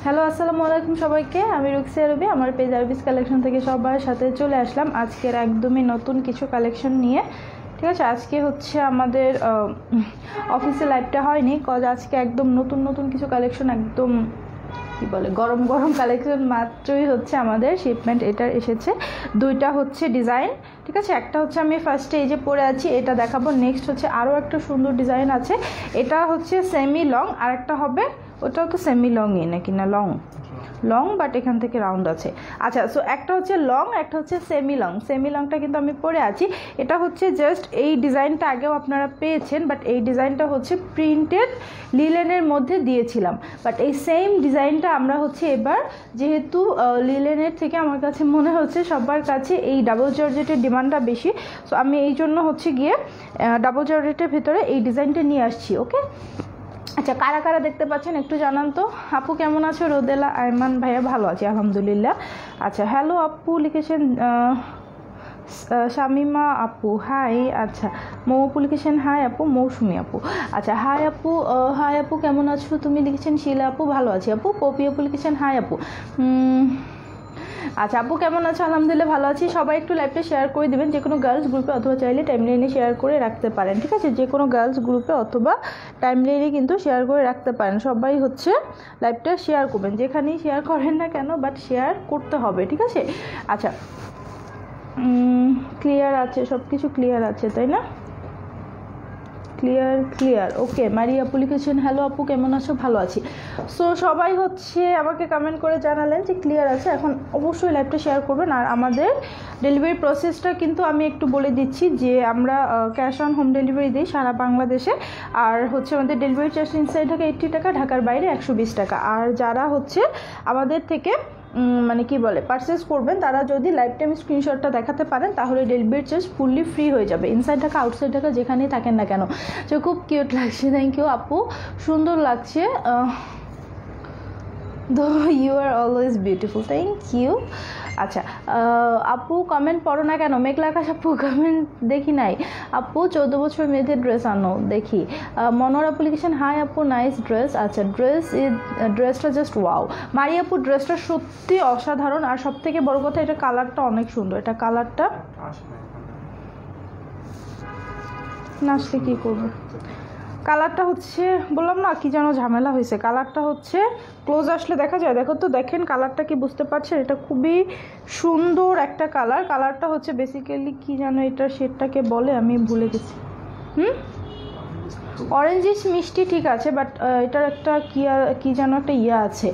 Hello আসসালামু আলাইকুম সবাইকে, আমি রুকসিয়া রবি আমার পেজ আরবিস কালেকশন থেকে সবার সাথে চলে আসলাম আজকের একদমই নতুন কিছু কালেকশন নিয়ে। ঠিক আছে, আজকে হচ্ছে আমাদের অফিসে লাইভটা হয়নি, কজ আজকে একদম নতুন কিছু কালেকশন, একদম কি বলে গরম গরম কালেকশন মাত্রই হচ্ছে আমাদের শিপমেন্ট এটার এসেছে। দুইটা হচ্ছে ডিজাইন, ঠিক আছে। একটা হচ্ছে আমি ফার্স্টে এই যে পরে আছি এটা দেখাবো, নেক্সট হচ্ছে আরও একটা সুন্দর ডিজাইন আছে, এটা হচ্ছে সেমি লং, আর একটা হবে ওটাও তো সেমি লংই নাকি না লং বাট এখান থেকে রাউন্ড আছে। আচ্ছা, সো একটা হচ্ছে লং, একটা হচ্ছে সেমি লংটা কিন্তু আমি পরে আছি। এটা হচ্ছে জাস্ট এই ডিজাইনটা আগেও আপনারা পেয়েছেন, বাট এই ডিজাইনটা হচ্ছে প্রিন্টেড লিলেনের মধ্যে দিয়েছিলাম, বাট এই সেম ডিজাইনটা আমরা হচ্ছে এবার যেহেতু লিলেনের থেকে আমার কাছে মনে হচ্ছে সবার কাছে এই ডাবল জর্জেটের ডিমান্ডটা বেশি, সো আমি এই জন্য হচ্ছে গিয়ে ডাবল জর্জেটের ভেতরে এই ডিজাইনটা নিয়ে আসছি। ওকে, আচ্ছা, কারা কারা দেখতে পাচ্ছেন একটু জানান তো। আপু কেমন আছো? রোদেলা আয়মান ভাইয়া ভালো আছি আলহামদুলিল্লাহ। আচ্ছা, হ্যালো আপু লিখেছেন, শামিমা আপু হাই। আচ্ছা, মৌপু লিখেছেন হাই আপু, মৌসুমি আপু। আচ্ছা, হাই আপু কেমন আছো তুমি লিখেছেন। শিলা আপু ভালো আছি আপু। পপি আপু লিখেছেন হাই আপু। আচ্ছা, আপু কেমন আছো? আলহামদুলিল্লাহ ভালো আছি। সবাই একটু লাইভটা শেয়ার করে দেবেন, যে কোনো গার্লস গ্রুপে অথবা চাইলে টাইমলাইনে শেয়ার করে রাখতে পারেন। ঠিক আছে, যে কোনো গার্লস গ্রুপে অথবা টাইমলাইনে কিন্তু শেয়ার করে রাখতে পারেন। সবাই হচ্ছে লাইভটা শেয়ার করবেন, যেখানেই শেয়ার করেন না কেন, বাট শেয়ার করতে হবে। ঠিক আছে, আচ্ছা, ক্লিয়ার আছে, সব কিছু ক্লিয়ার আছে তাই না? Clear okay. মারি আপু লিখেছেন হ্যালো আপু কেমন আছো? ভালো আছি। সো সবাই হচ্ছে আমাকে কমেন্ট করে জানালেন যে ক্লিয়ার আছে। এখন অবশ্যই লাইভটা শেয়ার করবেন। আর আমাদের ডেলিভারি প্রসেসটা কিন্তু আমি একটু বলে দিচ্ছি যে আমরা ক্যাশ অন হোম ডেলিভারি দিই সারা বাংলাদেশে। আর হচ্ছে আমাদের ডেলিভারি চার্জ ইনসাইড ঢাকা 80 টাকা, ঢাকার বাইরে 120 টাকা। আর যারা হচ্ছে আমাদের থেকে মানে কি বলে পারচেস করবেন, তারা যদি লাইফ টাইম স্ক্রিনশটটা দেখাতে পারেন তাহলে ডেলিভারি চার্জ ফুললি ফ্রি হয়ে যাবে, ইনসাইড ঢাকা আউটসাইড ঢাকা যেখানেই থাকেন না কেন। তো খুব কিউট লাগছে, থ্যাংক ইউ আপু, সুন্দর লাগছে। Though you are always beautiful, thank you. আচ্ছা, আপু কমেন্ট পড়ো না কেন? মেঘলা আকাশ আপু কমেন্ট দেখি নাই। আপু 14 বছর মেয়েদের ড্রেস আনো দেখি। মনোর আপু লিখেছেন হাই আপু নাইস ড্রেস। আচ্ছা, ড্রেসটা জাস্ট ওয়াও। মারি আপু ড্রেসটা সত্যি অসাধারণ, আর সব থেকে বড় কথা এটা কালারটা অনেক সুন্দর। এটা কালারটা নাচতে কী করবো, কালারটা হচ্ছে বললাম না কি যেন ঝামেলা হয়েছে। কালারটা হচ্ছে ক্লোজ আসলে দেখা যায়, দেখো তো, দেখেন কালারটা কি বুঝতে পারছেন? এটা খুবই সুন্দর একটা কালারটা হচ্ছে বেসিক্যালি কি যেন এটা শেডটাকে বলে, আমি ভুলে গেছি। অরেঞ্জিস মিষ্টি, ঠিক আছে, বাট এটার একটা কি যেন একটা আছে,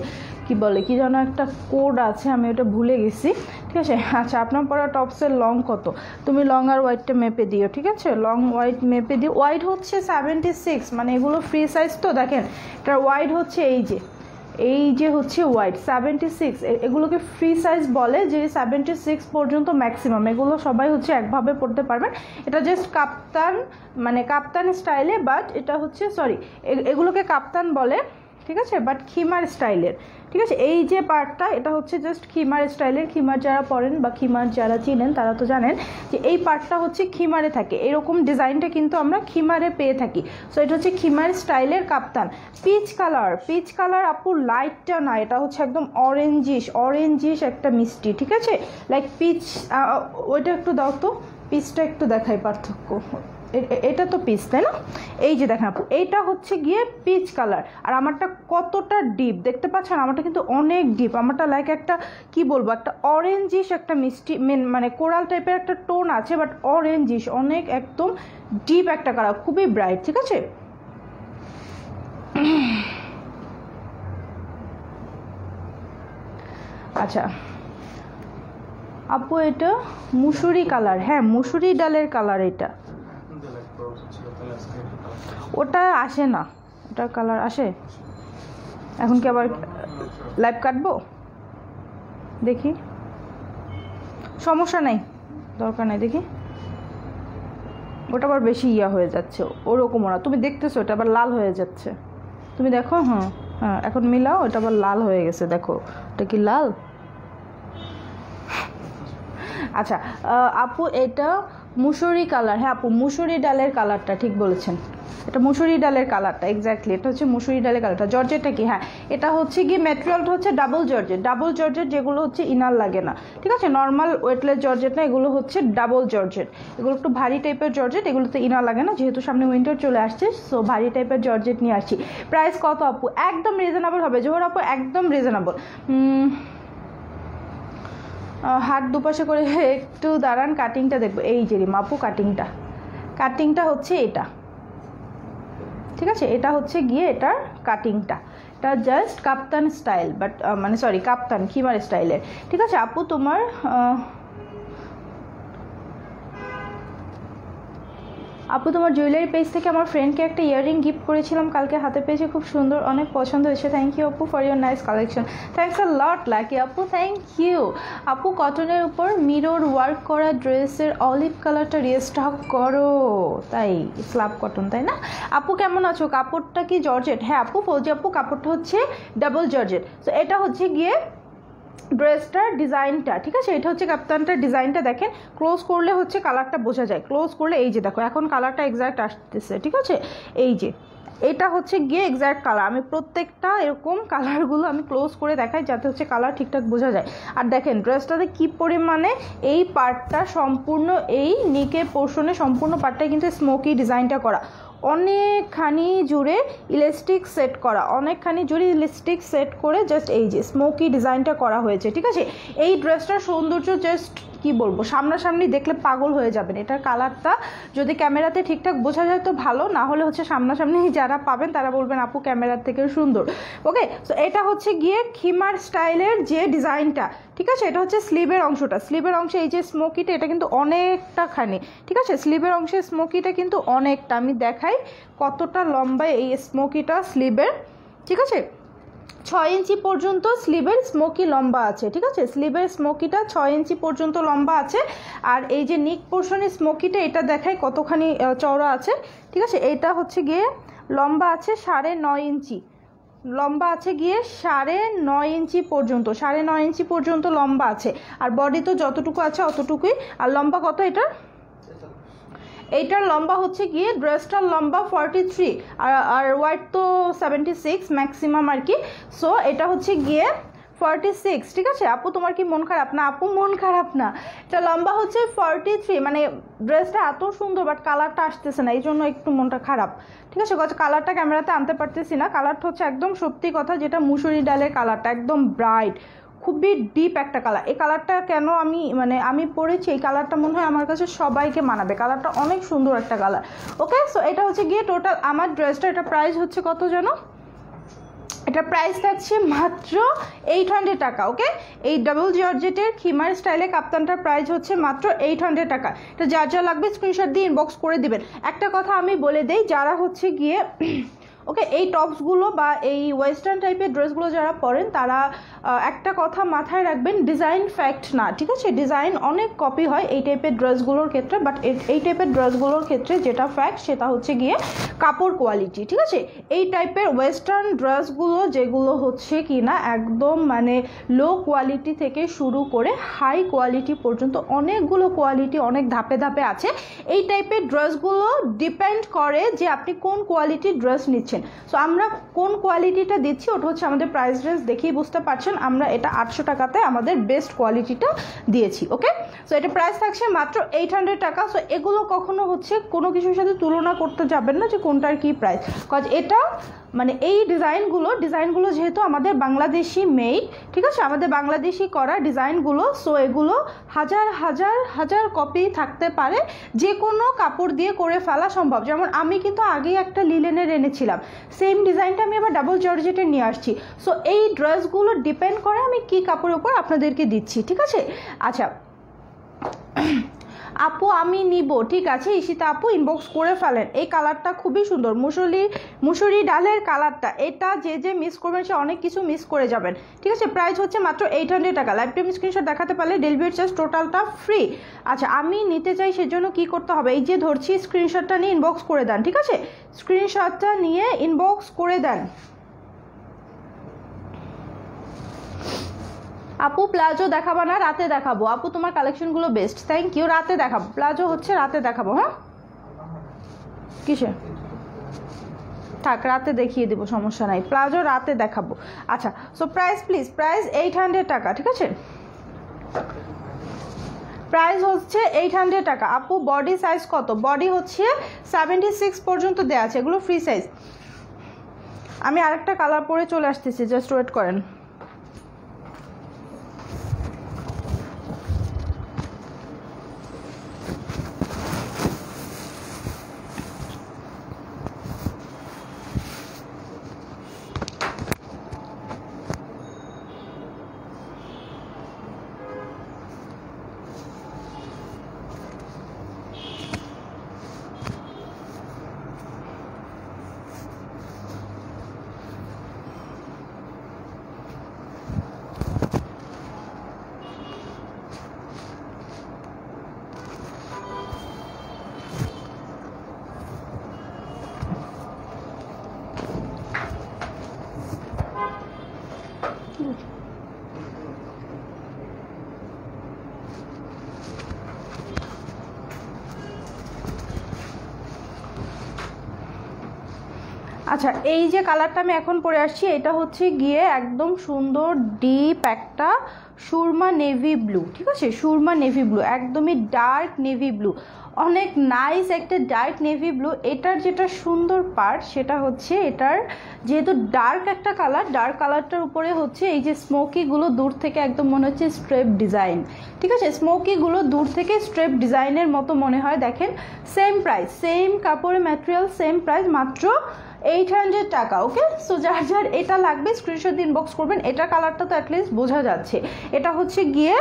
কি যেন একটা কোড আছে, আমি ওটা ভুলে গেছি। ঠিক আছে, আচ্ছা, আপনার পরা টপসের লং কত? তুমি লং আর ওয়াইডটা মেপে দিও। ঠিক আছে, লং ওয়াইড মেপে দিও। ওয়াইড হচ্ছে 76, মানে এগুলো ফ্রি সাইজ তো, দেখেন এটার ওয়াইড হচ্ছে এই যে হচ্ছে ওয়াইড 76, এগুলোকে ফ্রি সাইজ বলে, যে 76 পর্যন্ত ম্যাক্সিমাম। এগুলো সবাই হচ্ছে একভাবে পড়তে পারবেন। এটা জাস্ট কাপ্তান স্টাইলে, বাট এটা হচ্ছে এগুলোকে কাপ্তান বলে, ঠিক আছে, বাট খিমার স্টাইলের। ঠিক আছে, এই যে পার্টটা এটা হচ্ছে জাস্ট খিমার স্টাইলের। খিমার যারা পরেন বা খিমার যারা চিনেন তারা তো জানেন যে এই পার্টটা হচ্ছে খিমারে থাকে, এরকম ডিজাইনটা কিন্তু আমরা খিমারে পেয়ে থাকি। সো এটা হচ্ছে খিমার স্টাইলের কাপ্তান। পিচ কালার আপু, লাইটটা না, এটা হচ্ছে একদম অরেঞ্জিশ একটা মিষ্টি। ঠিক আছে, লাইক পিচ, ওইটা একটু দাও তো, পিচটা একটু দেখাই পার্থক্য। এটা তো পিচ তাই না? এই যে দেখেন আপু, এইটা হচ্ছে গিয়ে পিচ কালার, আর আমারটা কতটা ডিপ দেখতে পাচ্ছেন? আমারটা কিন্তু অনেক ডিপ, আমারটা লাইক একটা কি বলবো, একটা অরেঞ্জিশ একটা মিষ্টি, মানে কোরাল টাইপের একটা টোন আছে, বাট অরেঞ্জিশ, অনেক একদম ডিপ একটা কালার, খুবই ব্রাইট। ঠিক আছে, আচ্ছা আপু এটা মুসুরি কালার, হ্যাঁ মুসুরি ডালের কালার, এটা ওটা আসে না, ওটা কালার আসে। এখন কি আবার লাইভ কাটবো? দেখি, সমস্যা নাই, দরকার নাই, দেখি। ওটা আবার বেশি হয়ে যাচ্ছে, ওরকম ওরা, তুমি দেখতেছো ওটা আবার লাল হয়ে যাচ্ছে, তুমি দেখো। হ্যাঁ, এখন মিলাও, ওটা আবার লাল হয়ে গেছে, দেখো ওটা কি লাল। আচ্ছা আপু, এটা মুসুরি কালার, হ্যাঁ আপু মুসুরি ডালের কালারটা ঠিক বলেছেন, এটা মুসুরি ডালের কালারটা, এক্স্যাক্টলি এটা হচ্ছে মুসুরি ডালের কালারটা। জর্জেটটা কি, হ্যাঁ এটা হচ্ছে কি ম্যাটেরিয়ালটা হচ্ছে ডাবল জর্জেট, যেগুলো হচ্ছে ইনার লাগে না, ঠিক আছে, নর্মাল ওয়েটলেস জর্জেট না, এগুলো হচ্ছে ডাবল জর্জেট, এগুলো একটু ভারী টাইপের জর্জেট, এগুলোতে ইনার লাগে না, যেহেতু সামনে উইন্টার চলে আসছে সো ভারী টাইপের জর্জেট নিয়ে আসছি। প্রাইস কত আপু? একদম রিজনেবল হবে জোহর আপু, একদম রিজনেবল। হাত দুপাশে করে একটু দাঁড়ান, কাটিংটা দেখবো, এই যে মাপু কাটিংটা হচ্ছে এটা, ঠিক আছে, এটা হচ্ছে গিয়ে এটার কাটিংটা, এটা জাস্ট কাপ্তান স্টাইল, বাট মানে সরি কাপ্তান খিমার স্টাইলের, ঠিক আছে আপু। তোমার জুয়েলারি পেজ থেকে আমার ফ্রেন্ডকে একটা ইয়াররিং গিফট করেছিলাম কালকে, হাতে পেয়েছে, খুব সুন্দর, অনেক পছন্দ হয়েছে, থ্যাংক ইউ আপু for your nice collection, thanks a lot lucky আপু, থ্যাংক ইউ আপু। কটনের উপর মিরর ওয়ার্ক করা ড্রেসের অলিভ কালারটা রিস্টক করো, তাই স্ল্যাব কটন তাই না আপু? কেমন আছো? কাপড়টা কি জর্জেট? হ্যাঁ আপু ফৌজি আপু কাপড়টা হচ্ছে ডাবল জর্জেট, তো এটা হচ্ছে গিয়ে ড্রেসটার ডিজাইনটা, ঠিক আছে, এটা হচ্ছে কাপ্তানটার ডিজাইনটা, দেখেন ক্লোজ করলে হচ্ছে কালারটা বোঝা যায়, ক্লোজ করলে এই যে দেখো এখন কালারটা এক্স্যাক্ট আসতেছে, ঠিক আছে, এই যে এটা হচ্ছে গিয়ে এক্স্যাক্ট কালার, আমি প্রত্যেকটা এরকম কালারগুলো আমি ক্লোজ করে দেখাই যাতে হচ্ছে কালার ঠিকঠাক বোঝা যায়। আর দেখেন ড্রেসটাতে কী পরিমাণে এই পার্টটা সম্পূর্ণ, এই নিকের পোর্শনে সম্পূর্ণ পার্টটাই কিন্তু স্মোকি ডিজাইনটা করা, অনেকখানি জুড়ে ইলাস্টিক সেট করা, অনেকখানি জুড়ে ইলাস্টিক সেট করে জাস্ট এই যে স্মোকি ডিজাইনটা করা হয়েছে, ঠিক আছে। এই ড্রেসটার সৌন্দর্য জাস্ট কি বলবো, সামনাসামনি দেখলে পাগল হয়ে যাবেন। এটার কালারটা যদি ক্যামেরাতে ঠিকঠাক বোঝা যায় তো ভালো, না হলে হচ্ছে সামনাসামনি যারা পাবেন তারা বলবেন আপু ক্যামেরার থেকে সুন্দর। ওকে, তো এটা হচ্ছে গিয়ে খিমার স্টাইলের যে ডিজাইনটা, ঠিক আছে, এটা হচ্ছে স্লিভের অংশটা, স্লিভের অংশে এই যে স্মোকিটা এটা কিন্তু অনেকটা খানি, ঠিক আছে, স্লিভের অংশে স্মোকিটা কিন্তু অনেকটা, আমি দেখাই কতটা লম্বা এই স্মোকিটা স্লিভের, ঠিক আছে, 6 ইঞ্চি পর্যন্ত স্লিভের স্মোকি লম্বা আছে, ঠিক আছে, স্লিভের স্মোকিটা 6 ইঞ্চি পর্যন্ত লম্বা আছে। আর এই যে নিক পোর্শনের স্মোকিটা এটা দেখায় কতখানি চওড়া আছে, ঠিক আছে, এটা হচ্ছে গিয়ে লম্বা আছে 9.5 ইঞ্চি, লম্বা আছে গিয়ে 9.5 ইঞ্চি পর্যন্ত, 9.5 ইঞ্চি পর্যন্ত লম্বা আছে, আর বডি তো যতটুকু আছে অতটুকুই। আর লম্বা কত এটার? এইটার লম্বা হচ্ছে গিয়ে ড্রেসটার লম্বা 43 আর ওয়াইড তো 76 ম্যাক্সিমাম আর কি, সো এটা হচ্ছে গিয়ে 46, ঠিক আছে আপু। তোমার কি মন খারাপ? না আপু মন খারাপ না, এটা লম্বা হচ্ছে 43, মানে ড্রেসটা এত সুন্দর বাট কালারটা আসতেছে না, এই জন্য একটু মনটা খারাপ, ঠিক আছে, কালারটা ক্যামেরাতে আনতে পারতেছি না। কালারটা হচ্ছে একদম সত্যি কথা যেটা মুসুরি ডালের কালারটা, একদম ব্রাইট, খুবই ডিপ একটা কালার। এই কালারটা কেন আমি পরেছি, এই কালারটা মনে হয় আমার কাছে সবাইকে মানাবে, কালারটা অনেক সুন্দর একটা কালার। ওকে, সো এটা হচ্ছে গিয়ে টোটাল আমার ড্রেসটা, এটা প্রাইস হচ্ছে কত জানো? এটা প্রাইস থাকছে মাত্র 800 টাকা। ওকে, এই ডাবল জর্জেটের খিমার স্টাইলে কাপ্তানটার প্রাইস হচ্ছে মাত্র 800 টাকা। এটা যা যা লাগবে স্ক্রিনশট দিয়ে ইনবক্স করে দিবেন। একটা কথা আমি বলে দেই, যারা হচ্ছে গিয়ে ওকে এই টপসগুলো বা এই ওয়েস্টার্ন টাইপের ড্রেসগুলো যারা পরেন তারা একটা কথা মাথায় রাখবেন, ডিজাইন ফ্যাক্ট না, ঠিক আছে, ডিজাইন অনেক কপি হয় এই টাইপের ড্রেসগুলোর ক্ষেত্রে, বাট এই টাইপের ড্রেসগুলোর ক্ষেত্রে যেটা ফ্যাক্ট সেটা হচ্ছে গিয়ে কাপড় কোয়ালিটি, ঠিক আছে। এই টাইপের ওয়েস্টার্ন ড্রেসগুলো যেগুলো হচ্ছে কি না একদম মানে লো কোয়ালিটি থেকে শুরু করে হাই কোয়ালিটি পর্যন্ত অনেকগুলো কোয়ালিটি অনেক ধাপে ধাপে আছে। এই টাইপের ড্রেসগুলো ডিপেন্ড করে যে আপনি কোন কোয়ালিটির ড্রেস নিচ্ছেন। সো আমরা কোন কোয়ালিটিটা দিচ্ছি ওটা হচ্ছে আমাদের প্রাইস রেঞ্জ দেখেই বুঝতে পারছেন, আমরা এটা 800 টাকাতে আমাদের বেস্ট কোয়ালিটিটা দিয়েছি। ওকে, সো এটা প্রাইস থাকছে মাত্র 800 টাকা। সো এগুলো কখনো হচ্ছে কোনো কিছুর সাথে তুলনা করতে যাবেন না যে কোনটার কি প্রাইস, কজ এটা মানে এই ডিজাইনগুলো যেহেতু আমাদের বাংলাদেশি মেড, ঠিক আছে, আমাদের বাংলাদেশি করা ডিজাইনগুলো, সো এগুলো হাজার হাজার হাজার কপি থাকতে পারে, যে কোনো কাপড় দিয়ে করে ফেলা সম্ভব। যেমন আমি কিন্তু আগে একটা লিলেনের এনেছিলাম, সেম ডিজাইনটা আমি আবার ডাবল জর্জেটে নিয়ে আসছি। সো এই ড্রেসগুলো ডিপেন্ড করে আমি কি কাপড়ের উপর আপনাদেরকে দিচ্ছি, ঠিক আছে। আচ্ছা আপু আমি নিব, ঠিক আছে ঈশিতা আপু ইনবক্স করে ফেলেন। এই কালারটা খুবই সুন্দর, মুসুরি ডালের কালারটা, এটা যে মিস করবেন সে অনেক কিছু মিস করে যাবেন, ঠিক আছে। প্রাইস হচ্ছে মাত্র 800 টাকা। লাইভ টাইম স্ক্রিনশট দেখাতে পারলে ডেলিভারি চার্জ টোটালটা ফ্রি। আচ্ছা আমি নিতে চাই সেজন্য কি করতে হবে, এই যে ধরছি স্ক্রিনশটটা নিয়ে ইনবক্স করে দেন, ঠিক আছে, স্ক্রিনশটটা নিয়ে ইনবক্স করে দেন। আপু প্লাজো দেখাবো না, রাতে দেখাবো। আপু তোমার কালেকশনগুলো বেস্ট, থ্যাংক ইউ। রাতে দেখাবো, প্লাজো হচ্ছে রাতে দেখাবো। হ্যাঁ কিসে থাক, রাতে দেখিয়ে দেবো, সমস্যা নাই, প্লাজো রাতে দেখাবো। আচ্ছা সো প্রাইস প্লিজ, প্রাইস 800 টাকা, ঠিক আছে, প্রাইস হচ্ছে 800 টাকা। আপু বডি সাইজ কত? বডি হচ্ছে 76 পর্যন্ত দেওয়া আছে, এগুলো ফ্রি সাইজ। আমি আরেকটা কালার পরে চলে আসতেছি, জাস্ট ওয়েট করেন। আচ্ছা এই যে কালারটা আমি এখন পরে আসছি, এটা হচ্ছে গিয়ে একদম সুন্দর ডিপ একটা সুরমা নেভি ব্লু, ঠিক আছে, সুরমা নেভি ব্লু, একদমই ডার্ক নেভি ব্লু, অনেক নাইস একটা ডার্ক নেভি ব্লু। এটার যেটা সুন্দর পার্ট সেটা হচ্ছে এটার যেহেতু ডার্ক একটা কালার, ডার্ক কালারটার উপরে হচ্ছে এই যে স্মোকিগুলো দূর থেকে একদম মনে হচ্ছে স্ট্রেপ ডিজাইন, ঠিক আছে, স্মোকিগুলো দূর থেকে স্ট্রেপ ডিজাইনের মতো মনে হয়। দেখেন সেম প্রাইস, সেম কাপড়ের ম্যাটেরিয়াল, সেম প্রাইস, মাত্র 800 টাকা। ওকে, সো যার যার এটা লাগবে স্ক্রিনশট ইনবক্স করবেন। এটা কালারটা তো অ্যাটলিস্ট বোঝা যাচ্ছে, এটা হচ্ছে গিয়ে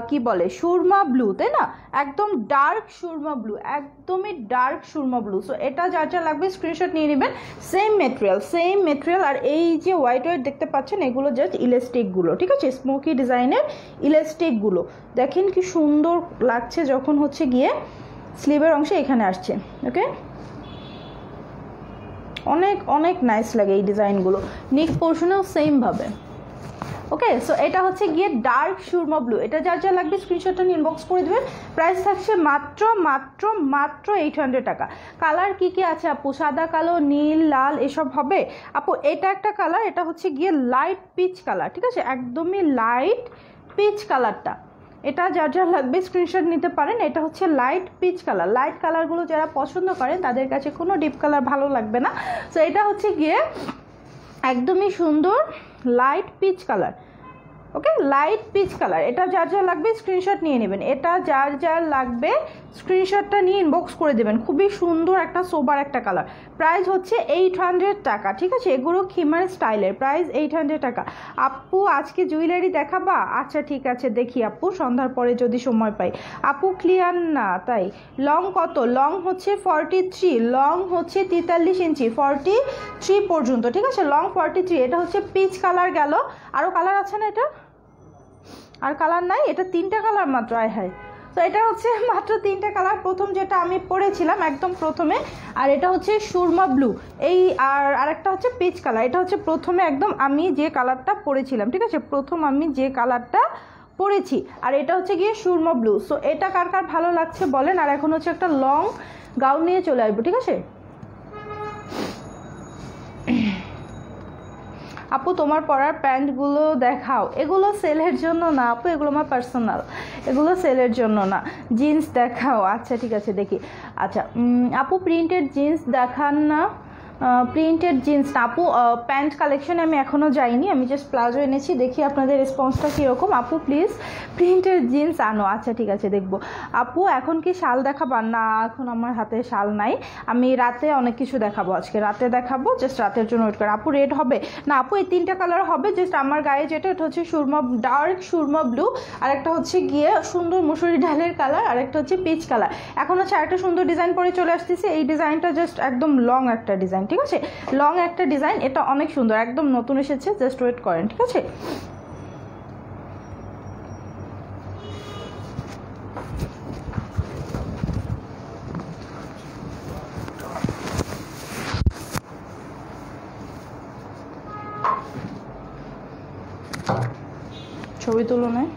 কি বলে সুরমা ব্লু, তাই না, একদম ডার্ক সুরমা ব্লু, একদমই ডার্ক সুরমা ব্লু। সো এটা যার যা লাগবে স্ক্রিনশট নিয়ে নেবেন। Same material, same material. আর এই যে হোয়াইট হোয়াইট দেখতে পাচ্ছেন এগুলো জাস্ট ইলাস্টিকগুলো, ঠিক আছে, স্মোকি ডিজাইনের ইলাস্টিকগুলো। দেখেন কি সুন্দর লাগছে যখন হচ্ছে গিয়ে স্লিভের অংশে এখানে আসছে। ওকে, অনেক অনেক নাইস লাগে এই ডিজাইনগুলো, নেক পোর্শনেও সেমভাবে। ওকে, সো এটা হচ্ছে গিয়ে ডার্ক সুরমা ব্লু। এটা যার যা লাগবে স্ক্রিনশটটা ইনবক্স করে দেবেন। প্রাইস থাকছে মাত্র মাত্র মাত্র 800 টাকা। কালার কি কি আছে আপু? সাদা, কালো, নীল, লাল এসব হবে আপু। এটা একটা কালার, এটা হচ্ছে গিয়ে লাইট পিচ কালার, ঠিক আছে, একদমই লাইট পিচ কালারটা। এটা যার যার লাগবে স্ক্রিনশট নিতে পারেন। এটা হচ্ছে লাইট পিচ কালার। লাইট কালারগুলো যারা পছন্দ করেন তাদের কাছে কোনো ডিপ কালার ভালো লাগবে না। সো এটা হচ্ছে গিয়ে একদমই সুন্দর লাইট পিচ কালার। ওকে, লাইট পিচ কালার। এটা যার যার লাগবে স্ক্রিনশট নিয়ে নেবেন। এটা যার যার লাগবে স্ক্রিনশটটা নিয়ে ইনবক্স করে দেবেন। খুবই সুন্দর একটা সোবার একটা কালার। প্রাইস হচ্ছে 800 টাকা, ঠিক আছে, এগুলো খিমার স্টাইলের। প্রাইস 800 টাকা। আপু আজকে জুয়েলারি দেখাবা? আচ্ছা ঠিক আছে, দেখি আপু, সন্ধ্যার পরে যদি সময় পাই। আপু ক্লিয়ার না তাই। লং কত? লং হচ্ছে 43, লং হচ্ছে 43 ইঞ্চি, 43 পর্যন্ত, ঠিক আছে, লং 43। এটা হচ্ছে পিচ কালার গেল। আরও কালার আছে না? এটা আর কালার নাই, এটা 3টা কালার মাত্র। আয় হায়, তো এটা হচ্ছে মাত্র 3টা কালার। প্রথম যেটা আমি পরেছিলাম একদম প্রথমে, আর এটা হচ্ছে সুরমা ব্লু, এই আর আরেকটা হচ্ছে পিচ কালার। এটা হচ্ছে প্রথমে একদম আমি যে কালারটা পরেছিলাম, ঠিক আছে, প্রথম আমি যে কালারটা পরেছি, আর এটা হচ্ছে গিয়ে সুরমা ব্লু। সো এটা কার কার ভালো লাগছে বলেন। আর এখন হচ্ছে একটা লং গাউন নিয়ে চলে আসবো, ঠিক আছে। আপু তোমার পরার প্যান্টগুলো দেখাও। এগুলো সেলের জন্য না আপু, এগুলো আমার পার্সোনাল, এগুলো সেলের জন্য না। জিন্স দেখাও। আচ্ছা ঠিক আছে, দেখি। আচ্ছা আপু প্রিন্টেড জিন্স দেখান না। প্রিন্টেড জিন্স না আপু, প্যান্ট কালেকশনে আমি এখনও যাইনি, আমি জাস্ট প্লাজো এনেছি। দেখি আপনাদের রেসপন্সটা কীরকম। আপু প্লিজ প্রিন্টেড জিন্স আনো। আচ্ছা ঠিক আছে, দেখবো। আপু এখন কি শাল দেখাবার? না এখন আমার হাতে শাল নাই, আমি রাতে অনেক কিছু দেখাবো, আজকে রাতে দেখাবো, জাস্ট রাতের জন্য ওয়েট করে। আপু রেড হবে না আপু, এই 3টা কালার হবে। জাস্ট আমার গায়ে যেটা, এটা হচ্ছে সুরমা, ডার্ক সুরমা ব্লু, আর একটা হচ্ছে গিয়ে সুন্দর মুসুরি ডালের কালার, আর একটা হচ্ছে পিচ কালার। এখন হচ্ছে আরেকটা সুন্দর ডিজাইন পরে চলে আসতেছে। এই ডিজাইনটা জাস্ট একদম লং একটা ডিজাইন, ঠিক আছে, লং একটা ডিজাইন। এটা অনেক সুন্দর, একদম নতুন এসেছে, জাস্ট ওয়েট করেন, ঠিক আছে। ছবি তুলনায়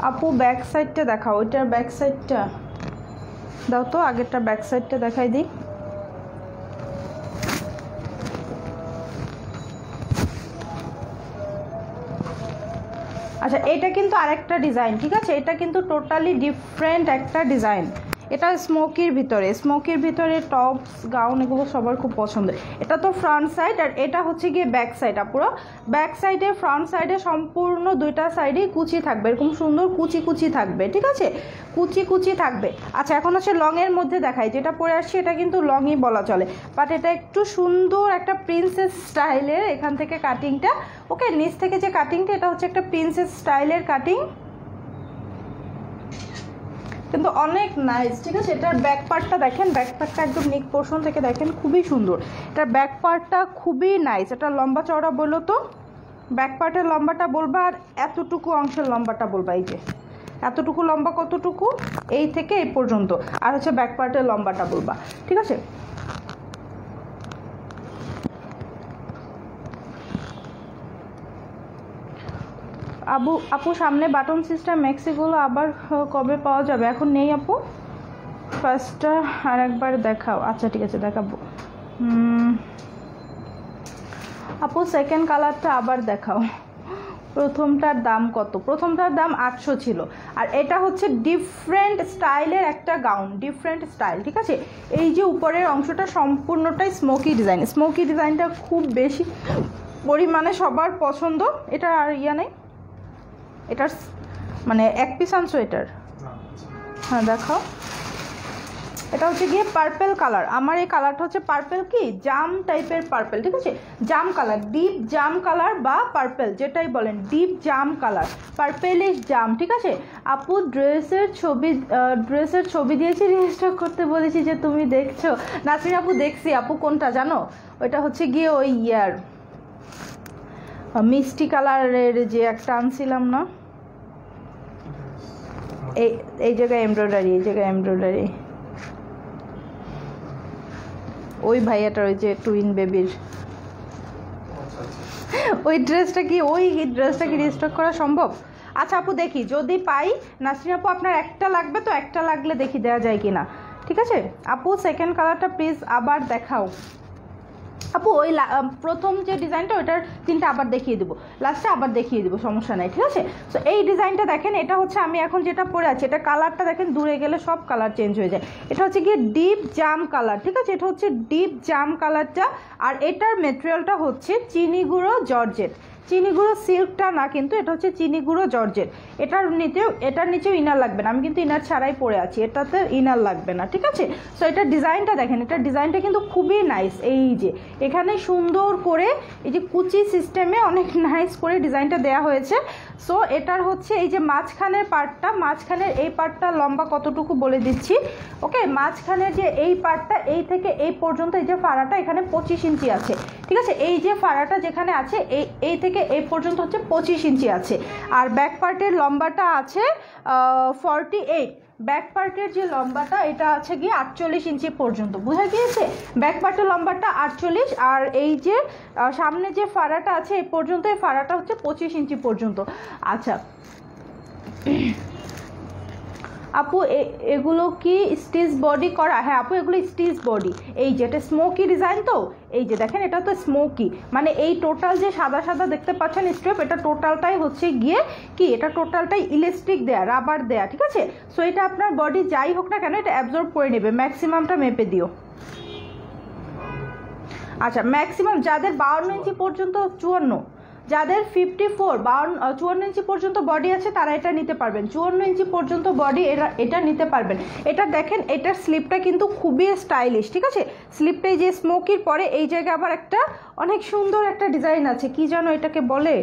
আপু ব্যাক সাইডটা দেখাও, ওইটার ব্যাক সাইডটা দাও তো, আগেরটা ব্যাক সাইডটা দেখাই দিই। আচ্ছা এটা কিন্তু আরেকটা ডিজাইন, ঠিক আছে, এটা কিন্তু টোটালি ডিফারেন্ট একটা ডিজাইন। এটা স্মোকির ভিতরে টপস গাউন এগুলো সবার খুব পছন্দ। এটা তো ফ্রন্ট সাইড, আর এটা হচ্ছে গিয়ে ব্যাক সাইড। পুরো ব্যাক সাইডে ফ্রন্ট সাইডে সম্পূর্ণ দুইটা সাইডেই কুচি থাকবে, এরকম সুন্দর কুচি কুচি থাকবে, ঠিক আছে, কুচি কুচি থাকবে। আচ্ছা এখন হচ্ছে লংয়ের মধ্যে দেখাই, যেটা পরে আসছি এটা কিন্তু লংই বলা চলে, বাট এটা একটু সুন্দর একটা প্রিন্সেস স্টাইলের এখান থেকে কাটিংটা, ওকে, নিচ থেকে যে কাটিংটা এটা হচ্ছে একটা প্রিন্সেস স্টাইলের কাটিং, কিন্তু অনেক নাইস, ঠিক আছে। এটার ব্যাক পার্টটা দেখেন, ব্যাক পার্টটা একদম নেক পোর্শন থেকে দেখেন খুবই সুন্দর, এটার ব্যাক পার্টটা খুবই নাইস। এটা লম্বা চওড়া বললো তো, ব্যাক পার্টের লম্বাটা বলবা, আর এতটুকু অংশের লম্বাটা বলবা, এই যে এতটুকু লম্বা কতটুকু, এই থেকে এই পর্যন্ত, আর হচ্ছে ব্যাক পার্টের লম্বাটা বলবা, ঠিক আছে। আপু সামনে বাটন সিস্টেম ম্যাক্সিগুলো আবার কবে পাওয়া যাবে? এখন নেই আপু, ফার্স্টটা আর একবার দেখাও। আচ্ছা ঠিক আছে দেখাবো। আপু সেকেন্ড কালারটা আবার দেখাও। প্রথমটার দাম কত? প্রথমটার দাম 800 ছিল, আর এটা হচ্ছে ডিফারেন্ট স্টাইলের একটা গাউন, ডিফারেন্ট স্টাইল, ঠিক আছে। এই যে উপরের অংশটা সম্পূর্ণটাই স্মোকি ডিজাইন, স্মোকি ডিজাইনটা খুব বেশি পরিমাণে সবার পছন্দ। এটা আর ইয়া নেই, এটার মানে এক পিস আনছো এটার? হ্যাঁ দেখাও। এটা হচ্ছে গিয়ে পার্পেল কালার, আমার এই কালারটা হচ্ছে পার্পেল, কি জাম টাইপের পার্পেল, ঠিক আছে, জাম কালার, ডিপ জাম কালার বা পার্পেল যেটাই বলেন, ডিপ জাম কালার, পার্পেলিশ জাম, ঠিক আছে। আপু ড্রেসের ছবি দিয়েছি, রেজিস্টার করতে বলেছি যে তুমি দেখছো। নাসরিন আপু দেখছি আপু, কোনটা জানো? ওইটা হচ্ছে গিয়ে ওই ইয়ার মিষ্টি কালারের যে একটা আনছিলাম না, এই জায়গায় এমব্রয়ডারি, এই জায়গায় এমব্রয়ডারি, ওই ভাইয়াটার ওই যে টুইন বেবির ওই ড্রেসটা কি রিস্টক করা সম্ভব? আচ্ছা আপু দেখি যদি পাই। নাসরিন আপু আপনার একটা লাগবে তো, একটা লাগলে দেখি দেওয়া যায় কিনা, ঠিক আছে। আপু সেকেন্ড কালারটা প্লিজ আবার দেখাও। আপু ওই প্রথম যে ডিজাইনটা ওইটার তিনটা আবার দেখিয়ে দেবো, লাস্টে আবার দেখিয়ে দেবো, সমস্যা নাই, ঠিক আছে। তো এই ডিজাইনটা দেখেন, এটা হচ্ছে আমি এখন যেটা পরে আছি, এটা কালারটা দেখেন, দূরে গেলে সব কালার চেঞ্জ হয়ে যায়। এটা হচ্ছে গিয়ে ডিপ জাম কালার, ঠিক আছে, এটা হচ্ছে ডিপ জাম কালারটা, আর এটার মেটেরিয়ালটা হচ্ছে চিনি গুঁড়ো জর্জেট, চিনি গুঁড়ো সিল্কটা না, কিন্তু এটা হচ্ছে চিনি গুঁড়ো জর্জেট। এটার নিচেও ইনার লাগবে না, আমি কিন্তু ইনার ছাড়াই পরে আছি, এটাতে ইনার লাগবে না, ঠিক আছে। সো এটার ডিজাইনটা দেখেন, এটার ডিজাইনটা কিন্তু খুবই নাইস। এই যে এখানে সুন্দর করে এই যে কুচি সিস্টেমে অনেক নাইস করে ডিজাইনটা দেওয়া হয়েছে। সো এটার হচ্ছে এই যে মাঝখানের পার্টটা, মাঝখানের এই পার্টটা লম্বা কতটুকু বলে দিচ্ছি, ওকে। মাঝখানের যে এই পার্টটা, এই থেকে এই পর্যন্ত এই যে ফাড়াটা, এখানে 25 ইঞ্চি আছে, ঠিক আছে। এই যে ফাড়াটা যেখানে আছে, এই থেকে এই পর্যন্ত হচ্ছে 25 ইঞ্চি আছে, আর ব্যাক পার্টের লম্বাটা আছে 48। ব্যাক পার্টের যে লম্বাটা এটা আছে গিয়ে 48 ইঞ্চি পর্যন্ত, বোঝা গিয়েছে? ব্যাক পার্টের লম্বাটা 48, আর এই যে সামনে যে ফাড়াটা আছে এই পর্যন্ত, এই ফাড়াটা হচ্ছে 25 ইঞ্চি পর্যন্ত। আচ্ছা আপু এগুলো কি স্টিচ বডি করা? হ্যাঁ আপু এগুলো স্টিচ বডি। এই যে এটা স্মোকি ডিজাইন, তো এই যে দেখেন এটা তো স্মোকি, মানে এই টোটাল যে সাদা সাদা দেখতে পাচ্ছেন স্ট্রিপ, এটা টোটালটাই হচ্ছে গিয়ে কি, এটা টোটালটাই ইলাস্টিক দেয়া, রাবার দেয়া, ঠিক আছে। সো এটা আপনার বডি যাই হোক না কেন এটা অ্যাবজর্ব করে নেবে। ম্যাক্সিমামটা মেপে দিও। আচ্ছা ম্যাক্সিমাম যাদের 52 ইঞ্চি পর্যন্ত, 54, যাদের 54 54 ইঞ্চি পর্যন্ত বডি আছে তারা এটা নিতে পারবেন। 54 ইঞ্চি পর্যন্ত বডি এটা নিতে পারবেন। এটা দেখেন এটার স্লিপটা কিন্তু খুবই স্টাইলিশ, ঠিক আছে। স্লিপটাই যে স্মোকির পরে এই জায়গায় আবার একটা অনেক সুন্দর একটা ডিজাইন আছে, কি যেন এটাকে বলে,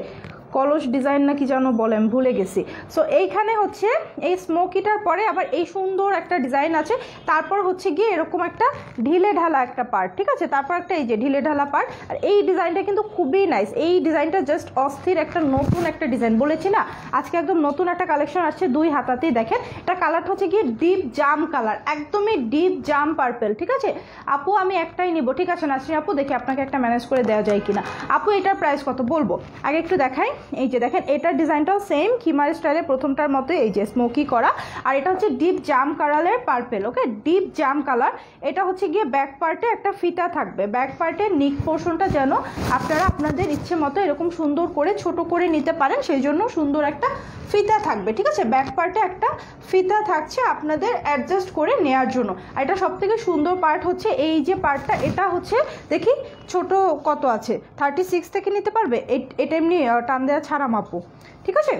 কলস ডিজাইন না কি যেন বলে, আমি ভুলে গেছি। সো এইখানে হচ্ছে এই স্মোকিটার পরে আবার এই সুন্দর একটা ডিজাইন আছে, তারপর হচ্ছে গিয়ে এরকম একটা ঢিলে ঢালা একটা পার্ট, ঠিক আছে। তারপর একটা এই যে ঢিলে ঢালা পার্ট, আর এই ডিজাইনটা কিন্তু খুবই নাইস। এই ডিজাইনটা জাস্ট অস্থির একটা নতুন একটা ডিজাইন, বলেছি না আজকে একদম নতুন একটা কালেকশন আসছে। 2 হাতাতেই দেখেন এটা কালারটা হচ্ছে গিয়ে ডিপ জাম কালার, একদমই ডিপ জাম পার্পেল, ঠিক আছে। আপু আমি একটাই নিব, ঠিক আছে নাসরিন আপু, দেখি আপনাকে একটা ম্যানেজ করে দেওয়া যায় কিনা। আপু এটার প্রাইস কত বলবো, আগে একটু দেখাই। এই যে দেখেন এটার ডিজাইনটাও সেম খিমার স্টাইলে প্রথমটার মতো, এই যে স্মোকি করা, আর এটা হচ্ছে ডিপ জাম কালারের পার্পেল, ওকে ডিপ জাম কালার। এটা হচ্ছে গিয়ে ব্যাক পার্টে একটা ফিতা থাকবে, ব্যাক পার্টে নিক পোর্শনটা যেন আপনারা আপনাদের ইচ্ছে মতো এরকম সুন্দর করে ছোট করে নিতে পারেন, সেই জন্য সুন্দর একটা ফিতা থাকবে, ঠিক আছে। ব্যাক পার্টে একটা ফিতা থাকছে আপনাদের অ্যাডজাস্ট করে নেওয়ার জন্য। আর এটা সব থেকে সুন্দর পার্ট হচ্ছে এই যে পার্টটা, এটা হচ্ছে দেখি ছোট কত আছে, 36 থেকে নিতে পারবে, এটা এমনি টান দেওয়া ছাড়া মাপু, ঠিক আছে।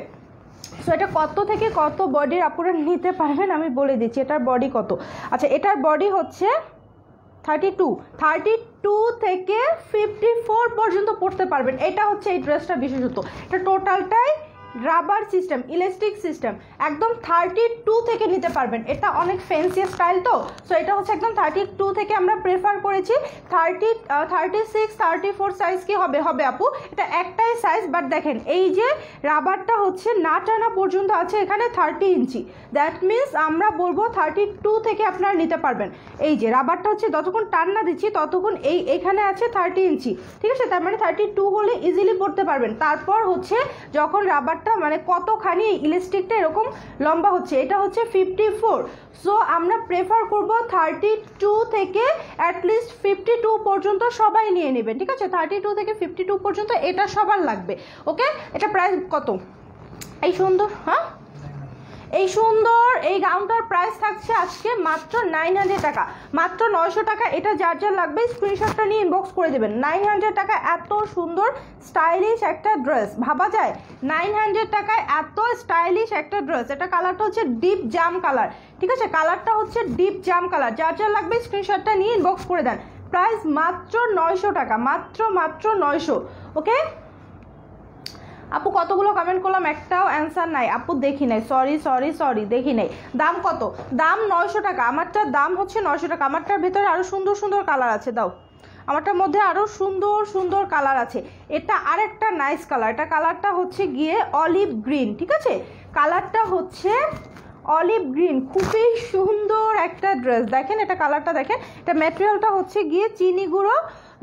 সো এটা কত থেকে কত বডির আপুরা নিতে পারবেন আমি বলে দিচ্ছি। এটার বডি কত, আচ্ছা এটার বডি হচ্ছে 32 থেকে 54 পর্যন্ত পড়তে পারবেন। এটা হচ্ছে এই ড্রেসটা বিশেষত, এটা টোটালটাই রাবার সিস্টেম, ইলাস্টিক সিস্টেম, একদম 32 থেকে নিতে পারবেন। এটা অনেক ফ্যান্সি স্টাইল, তো সো এটা হচ্ছে একদম 32 থেকে আমরা প্রেফার করেছি। 36 34 সাইজ কি হবে, হবে আপু এটা একটাই সাইজ, বাট দেখেন এই যে রাবারটা হচ্ছে না টানা পর্যন্ত আছে এখানে 30 ইঞ্চি, দ্যাট মিনস আমরা বলবো 32 থেকে আপনারা নিতে পারবেন। এই যে রাবারটা হচ্ছে যতক্ষণ টান না দিচ্ছি ততক্ষণ এখানে আছে 30 ইঞ্চি, ঠিক আছে, তার মানে 32 হলে ইজিলি পড়তে পারবেন। তারপর হচ্ছে যখন রাবার মানে কতখানি ইলাস্টিকটা এরকম লম্বা হচ্ছে, এটা হচ্ছে 54। সো আমরা প্রেফার করব 32 থেকে অ্যাটলিস্ট 52 পর্যন্ত সবাই নিয়ে নেবেন, ঠিক আছে। 32 থেকে 52 পর্যন্ত এটা সবার লাগবে, ওকে। এটা প্রাইস কত, এই সুন্দর, হ্যাঁ এই সুন্দর এই গাউনটার প্রাইস থাকছে আজকে মাত্র 900 টাকা, মাত্র 900 টাকা। এটা যার যার লাগবে স্ক্রিনশটটা নিয়ে ইনবক্স করে দেবেন। 900 টাকা এত সুন্দর স্টাইলিশ একটা ড্রেস, ভাবা যায় 900 টাকায় এত স্টাইলিশ একটা ড্রেস। এটা কালারটা হচ্ছে ডিপ জাম কালার, ঠিক আছে, কালারটা হচ্ছে ডিপ জাম কালার। যার যার লাগবে স্ক্রিনশটটা নিয়ে ইনবক্স করে দেন। প্রাইস মাত্র 900 টাকা, মাত্র 900, ওকে। আপু কতগুলো কমেন্ট করলাম একটাও অ্যান্সার নাই আপু, দেখি নাই, সরি দেখি নাই। দাম কত, দাম 900 টাকা, আমারটার দাম হচ্ছে 900 টাকা। আমারটার ভেতরে আরও সুন্দর সুন্দর কালার আছে, দাও আমারটার মধ্যে আরও সুন্দর সুন্দর কালার আছে। এটা আরেকটা নাইস কালার, এটা কালারটা হচ্ছে গিয়ে অলিভ গ্রিন, ঠিক আছে, কালারটা হচ্ছে অলিভ গ্রিন, খুবই সুন্দর একটা ড্রেস। দেখেন এটা কালারটা দেখেন, এটা ম্যাটেরিয়ালটা হচ্ছে গিয়ে চিনি গুঁড়ো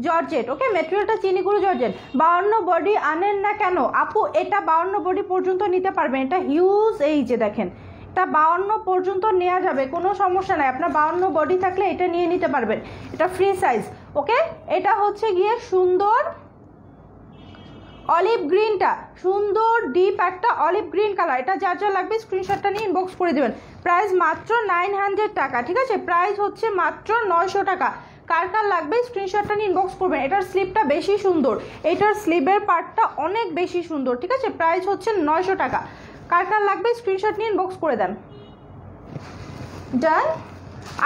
জর্জেট, ওকে, ম্যাটেরিয়ালটা চিনি গুঁড়ো জর্জেট। 52 বডি আনেন না কেন আপু, এটা 52 বডি পর্যন্ত নিতে পারবেন, এটা হিউজ, এই যে দেখেন এটা 52 পর্যন্ত নেওয়া যাবে, কোনো সমস্যা নাই। আপনার 52 বডি থাকলে এটা নিয়ে নিতে পারবেন, এটা ফ্রি সাইজ, ওকে। এটা হচ্ছে গিয়ে সুন্দর অলিভ গ্রিনটা, সুন্দর ডিপ একটা অলিভ গ্রিন কালার। এটা যার যা লাগবে স্ক্রিনশটটা নিয়ে ইনবক্স করে দেবেন। প্রাইস মাত্র 900 টাকা, ঠিক আছে, প্রাইস হচ্ছে মাত্র 900 টাকা। কার কার লাগবে স্ক্রিনশটটা নিয়ে ইনবক্স করবেন। এটার স্লিপটা বেশি সুন্দর, এটার স্লিভের পার্টটা অনেক বেশি সুন্দর, ঠিক আছে, প্রাইস হচ্ছে 900 টাকা। কার কার লাগবে স্ক্রিনশট নিয়ে ইনবক্স করে দেন। ডান।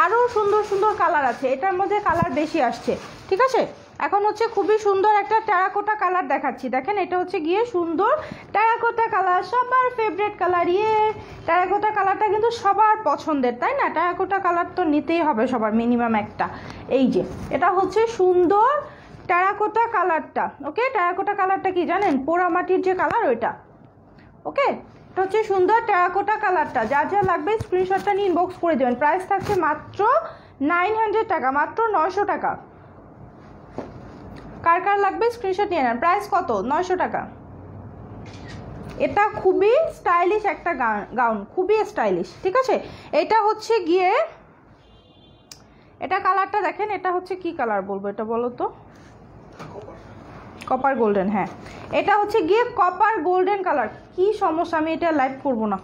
আরও সুন্দর সুন্দর কালার আছে, এটার মধ্যে কালার বেশি আসছে, ঠিক আছে। এখন হচ্ছে খুবই সুন্দর একটা টেরাকোটা কালার দেখাচ্ছি, দেখেন এটা হচ্ছে গিয়ে সুন্দর টেরাকোটা কালার, সবার ফেভারিট কালার। টেরাকোটা কালারটা কিন্তু সবার পছন্দের, তাই না, টেরাকোটা কালার তো নিতেই হবে সবার মিনিমাম একটা। এই যে এটা হচ্ছে সুন্দর টেরাকোটা কালারটা, ওকে। টেরাকোটা কালারটা কি জানেন, পোড়ামাটির যে কালার ওইটা, ওকে। এটা হচ্ছে সুন্দর টেরাকোটা কালারটা, যার যা লাগবে স্ক্রিনশটটা নিয়ে ইনবক্স করে দেবেন। প্রাইস থাকছে মাত্র 900 টাকা, মাত্র 900 টাকা। কার কার লাগবে স্ক্রিনশট নিয়ে নেন। প্রাইস কত, 900 টাকা। এটা খুবই স্টাইলিশ একটা গাউন, খুবই স্টাইলিশ, ঠিক আছে। এটা হচ্ছে গিয়ে, এটা কালারটা দেখেন, এটা হচ্ছে কি কালার বলবো এটা বলো তো? কপার গোল্ডেন, হ্যাঁ এটা হচ্ছে গিয়ে কপার গোল্ডেন কালার। কি সমস্যা, আমি এটা লাইভ করবো না।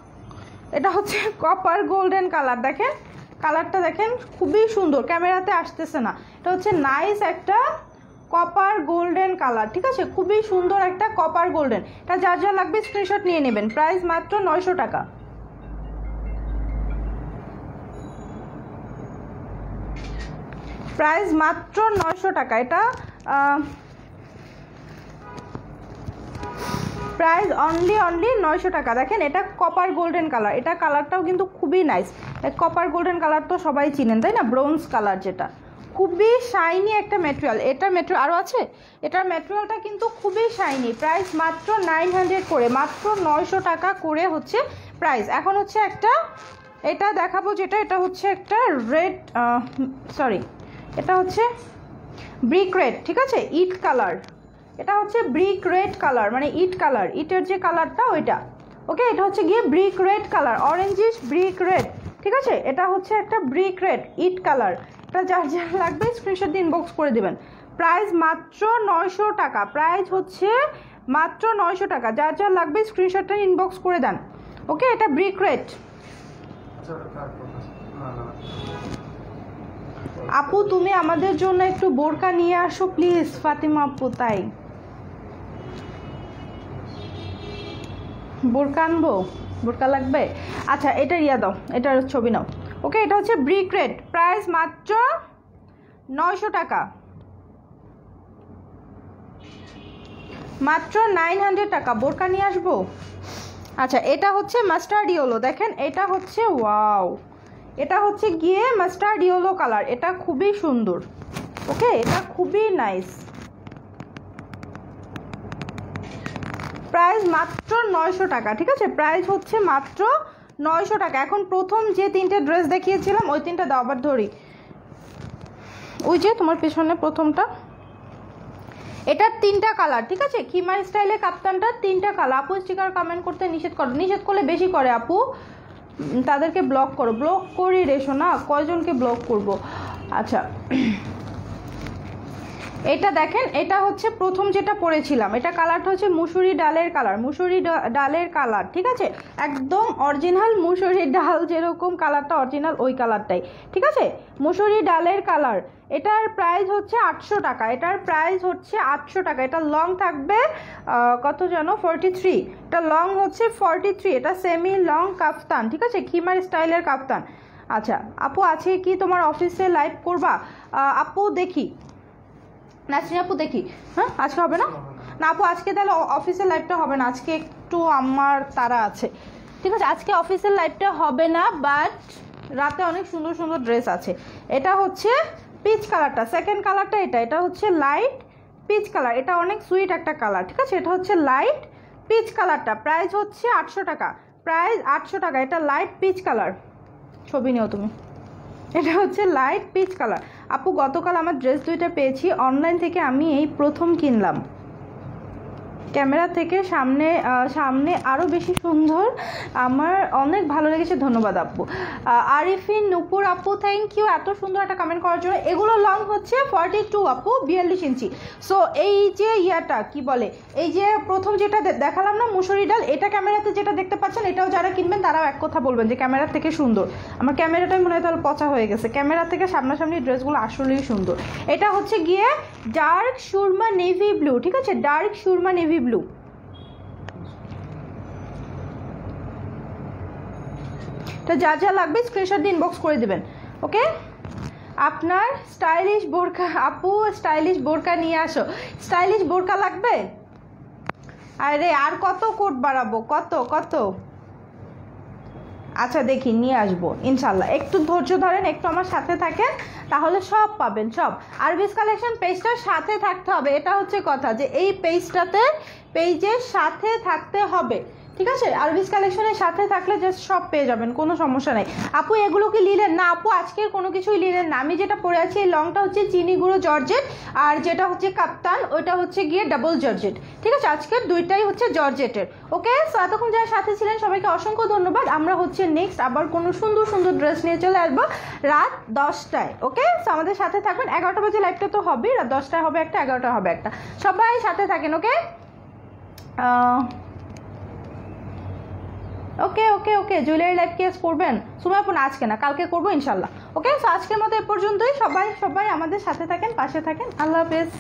এটা হচ্ছে কপার গোল্ডেন কালার, দেখেন কালারটা দেখেন, খুবই সুন্দর, ক্যামেরাতে আসতেছে না। এটা হচ্ছে নাইস একটা কপার গোল্ডেন কালার, ঠিক আছে, খুবই সুন্দর একটা কপার গোল্ডেন। এটা যার যা লাগবে স্ক্রিনশট নিয়ে নেবেন। প্রাইস মাত্র 900 টাকা। প্রাইস মাত্র 900 টাকা। এটা প্রাইস অনলি 900 টাকা। দেখেন এটা কপার গোল্ডেন কালার, এটা কালারটাও কিন্তু খুবই নাইস। কপার গোল্ডেন কালার তো সবাই চিনেন তাই না, ব্রোঞ্জ কালার, যেটা খুবই শাইনি একটা ম্যাটেরিয়াল। এটা ম্যাটেরিয়াল আরও আছে, এটার ম্যাটেরিয়ালটা কিন্তু খুবই শাইনি। প্রাইস মাত্র 900 করে, মাত্র 900 টাকা করে হচ্ছে প্রাইস। এখন হচ্ছে একটা এটা দেখাবো, যেটা এটা হচ্ছে একটা রেড, সরি এটা হচ্ছে ব্রিক রেড, ঠিক আছে, ইট কালার। এটা হচ্ছে ব্রিক রেড কালার, মানে ইট কালার, ইটের যে কালারটা ওইটা, ওকে। এটা হচ্ছে গিয়ে brick red colour, orangish brick red, ঠিক আছে। এটা হচ্ছে একটা ব্রিক রেড ইট কালার। এটা যার যা লাগবে স্ক্রিনশট দিয়ে ইনবক্স করে দিবেন। প্রাইস মাত্র 900 টাকা, প্রাইস হচ্ছে মাত্র 900 টাকা। যার যা লাগবে স্ক্রিনশটটা ইনবক্স করে দেন, ওকে। এটা ব্রিক রেড। আপু তুমি আমাদের জন্য একটু বোরকা নিয়ে আসো প্লিজ, ফাতিমা আপু। তাই বোরকা আনবো, বোরকা লাগবে, আচ্ছা এটা ইয়া দাও, এটার ছবি নাও, ওকে। এটা হচ্ছে ব্রিক রেড, প্রাইস মাত্র 900 টাকা, মাত্র 900 টাকা। বোরকা নিয়ে আসবো। আচ্ছা এটা হচ্ছে মাস্টার্ড ইয়েলো, দেখেন এটা হচ্ছে ওয়াও, এটা হচ্ছে গিয়ে মাস্টার্ড ইয়েলো কালার, এটা খুবই সুন্দর, ওকে, এটা খুবই নাইস। প্রাইস মাত্র 900 টাকা, ঠিক আছে, প্রাইস হচ্ছে মাত্র 900 টাকা। এখন প্রথম যে তিনটে ড্রেস দেখিয়েছিলাম ওই তিনটা দাও, আবার ধরি, ওই যে তোমার পেছনে প্রথমটা, এটার 3টা কালার, ঠিক আছে, খিমার স্টাইলে কাপ্তানটার 3টা কালার। আপু স্টিকার কমেন্ট করতে নিষেধ করো, নিষেধ করলে বেশি করে আপু, তাদেরকে ব্লক করো। ব্লক করি রেশো না, কয়জনকে ব্লক করব। আচ্ছা এটা দেখেন, এটা হচ্ছে প্রথম যেটা পরেছিলাম, এটা কালারটা হচ্ছে মুসুরি ডালের কালার, মুসুরি ডালের কালার, ঠিক আছে, একদম অরিজিনাল মুসুরি ডাল যেরকম কালারটা অরিজিনাল ওই কালারটাই, ঠিক আছে, মুসুরি ডালের কালার। এটার প্রাইস হচ্ছে 800 টাকা, এটার প্রাইস হচ্ছে 800 টাকা। এটা লং থাকবে কত জানো, 43, এটা লং হচ্ছে 43, এটা সেমি লং কাফতান, ঠিক আছে, খিমার স্টাইলের কাফতান। আচ্ছা আপু আছে কি তোমার অফিসে লাইভ করবা? আপু দেখি, নাসরিন আপু দেখি, হ্যাঁ আজকে হবে না, না আপু আজকে তাহলে অফিসের লাইভটা হবে না, আজকে একটু আমার তারা আছে, ঠিক আছে, আজকে অফিসের লাইভটা হবে না, বাট রাতে অনেক সুন্দর সুন্দর ড্রেস আছে। এটা হচ্ছে পিচ কালারটা, সেকেন্ড কালারটা এটা, এটা হচ্ছে লাইট পিচ কালার, এটা অনেক সুইট একটা কালার, ঠিক আছে, এটা হচ্ছে লাইট পিচ কালারটা। প্রাইস হচ্ছে 800 টাকা, প্রাইস 800 টাকা। এটা লাইট পিচ কালার, ছবি নিও তুমি, এটা হচ্ছে লাইট পিচ কালার। আপু গতকাল আমার ড্রেস দুইটা পেয়েছি অনলাইন থেকে, আমি এই প্রথম কিনলাম, ক্যামেরা থেকে সামনে সামনে আরও বেশি সুন্দর, আমার অনেক ভালো লেগেছে, ধন্যবাদ আপু। আরিফিন নূপুর আপু থ্যাংক ইউ এত সুন্দর একটা কমেন্ট করার জন্য। এগুলো লং হচ্ছে 42 আপু, 42 ইঞ্চি। সো এই যে ইয়াটা কি বলে, এই যে প্রথম যেটা দেখালাম না মুসুরি ডাল, এটা ক্যামেরাতে যেটা দেখতে পাচ্ছেন, এটাও যারা কিনবেন তারাও এক কথা বলবেন যে ক্যামেরা থেকে সুন্দর। আমার ক্যামেরাটাই মনে হয় তাহলে পচা হয়ে গেছে, ক্যামেরা থেকে সামনাসামনি ড্রেসগুলো আসলেই সুন্দর। এটা হচ্ছে গিয়ে ডার্ক সুরমা নেভি ব্লু, ঠিক আছে, ডার্ক সুরমা নেভি ব্লু। তো যা যা লাগবে স্ক্রিনশট দিয়ে ইনবক্স করে দিবেন, ওকে। আপনার স্টাইলিশ বোরকা, আপু স্টাইলিশ বোরকা নিয়ে আসো, স্টাইলিশ বোরকা লাগবে। আরে আর কত কোট বাড়াবো, কত কত, আচ্ছা দেখি নিয়ে আসবো ইনশাল্লাহ, একটু ধৈর্য ধরেন, একটু আমার সাথে থাকেন, তাহলে সব পাবেন সব। আরবিস কালেকশন পেজটার সাথে থাকতে হবে, এটা হচ্ছে কথা, যে এই পেজটাতে পেজের সাথে থাকতে হবে, ঠিক আছে, আরবিস কালেকশনের সাথে থাকলে জাস্ট সব পেয়ে যাবেন, কোনো সমস্যা নেই। আপু এগুলো কি নিলেন না? আপু আজকের কোনো কিছুই নিলেন না। আমি যেটা পরে আছি এই লংটা হচ্ছে চিনি গুঁড়ো জর্জেট, আর যেটা হচ্ছে কাপ্তান ওইটা হচ্ছে গিয়ে ডাবল জর্জেট। ঠিক আছে, আজকের দুইটাই হচ্ছে জর্জেটের। ওকে, সো এতক্ষণ যারা সাথে ছিলেন সবাইকে অসংখ্য ধন্যবাদ। আমরা হচ্ছে নেক্সট আবার কোনো সুন্দর সুন্দর ড্রেস নিয়ে চলে আসবো রাত 10টায়। ওকে, সো আমাদের সাথে থাকবেন। 11টা বাজে লাইভটা তো হবেই, রাত 10টায় হবে একটা, 11টায় হবে একটা। সবাই সাথে থাকেন। ওকে ওকে ওকে ওকে জুয়েলারি লাইভ কি আজ করবেন? সময় আপু আজকে না, কালকে করবো ইনশাল্লাহ। ওকে, সো আজকের মতো এ পর্যন্তই। সবাই সবাই আমাদের সাথে থাকেন, পাশে থাকেন। আল্লাহ হাফেজ।